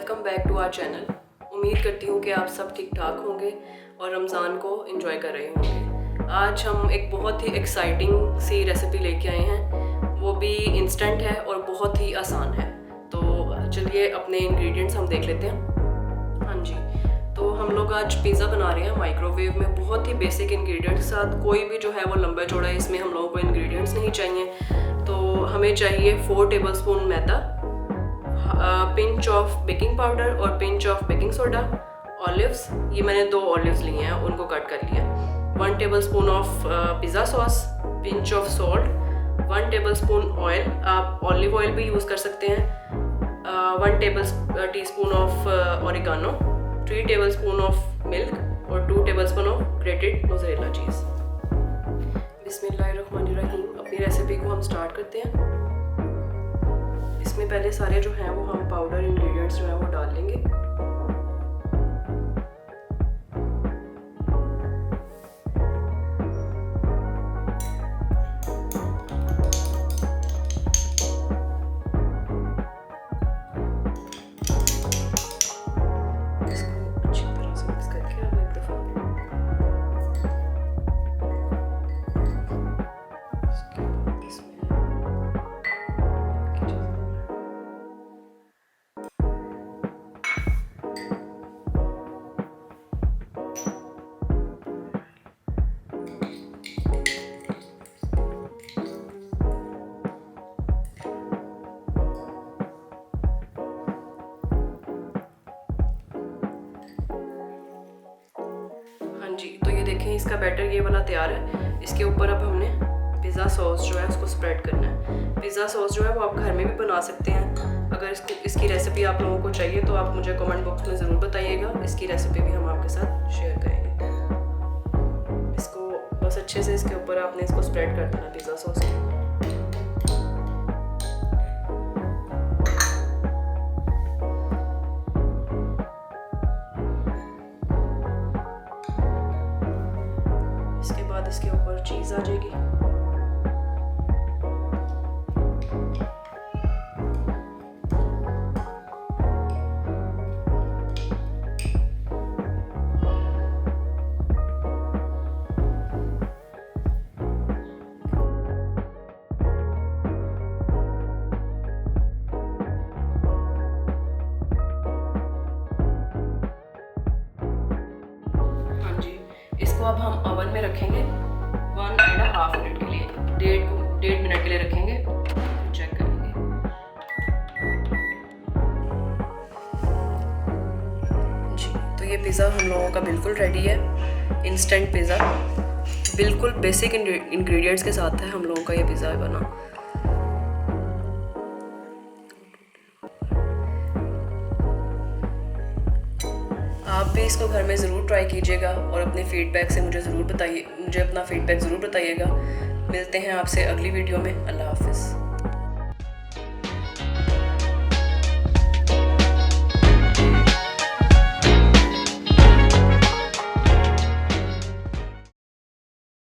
Welcome back to our channel. उम्मीद करती हूँ कि आप सब ठीक ठाक होंगे और रमज़ान को एंजॉय कर रहे होंगे। आज हम एक बहुत ही एक्साइटिंग सी रेसिपी लेके आए हैं, वो भी इंस्टेंट है और बहुत ही आसान है। तो चलिए अपने इंग्रेडिएंट्स हम देख लेते हैं। हाँ जी, तो हम लोग आज पिज़्ज़ा बना रहे हैं माइक्रोवेव में, बहुत ही बेसिक इंग्रेडिएंट्स के साथ। कोई भी जो है वो लंबा चौड़ा है, इसमें हम लोगों को इंग्रेडिएंट्स नहीं चाहिए। तो हमें चाहिए 4 टेबलस्पून मैदा, पिंच ऑफ बेकिंग पाउडर और pinch of baking soda, olives, ये मैंने 2 ऑलिव्स लिए हैं, उनको कट कर लिया, 1 tablespoon of pizza sauce, pinch of salt, 1 tablespoon oil, आप ऑलिव ऑयल भी यूज़ कर सकते हैं, 1 teaspoon of oregano, 3 tablespoon of milk और 2 tablespoon of grated mozzarella cheese. बिस्मिल्लाहिर्रहमानिर्रहीम। अपनी रेसिपी को हम स्टार्ट करते हैं। इसमें पहले सारे जो हैं वो हम पाउडर इंग्रेडिएंट्स जो हैं वो डाल लेंगे। इसको अच्छी तरह से मिक्स करके अब एक दफ़ा इसके बाद इसमें जी, तो ये देखें इसका बैटर ये वाला तैयार है। इसके ऊपर अब हमने पिज़्ज़ा सॉस जो है उसको स्प्रेड करना है। पिज़्ज़ा सॉस जो है वो आप घर में भी बना सकते हैं। अगर इसकी रेसिपी आप लोगों को चाहिए तो आप मुझे कमेंट बॉक्स में ज़रूर बताइएगा। इसकी रेसिपी भी हम आपके साथ शेयर करेंगे। इसको बस अच्छे से इसके ऊपर आपने इसको स्प्रेड कर देना पिज़्ज़ा सॉस को। इसके बाद इसके ऊपर चीज़ आ जाएगी। हाँ जी, इसको अब हम ओवन में रखेंगे 1.5 मिनट के लिए, 1.5 मिनट के लिए रखेंगे। चेक करेंगे। जी, तो ये पिज़्ज़ा हम लोगों का बिल्कुल रेडी है। इंस्टेंट पिज़्ज़ा, बिल्कुल बेसिक इंग्रेडिएंट्स के साथ है हम लोगों का ये पिज़्ज़ा बना। आप भी इसको घर में ज़रूर ट्राई कीजिएगा और अपने फीडबैक से मुझे अपना फीडबैक ज़रूर बताइएगा। मिलते हैं आपसे अगली वीडियो में। अल्लाह हाफ़िज़।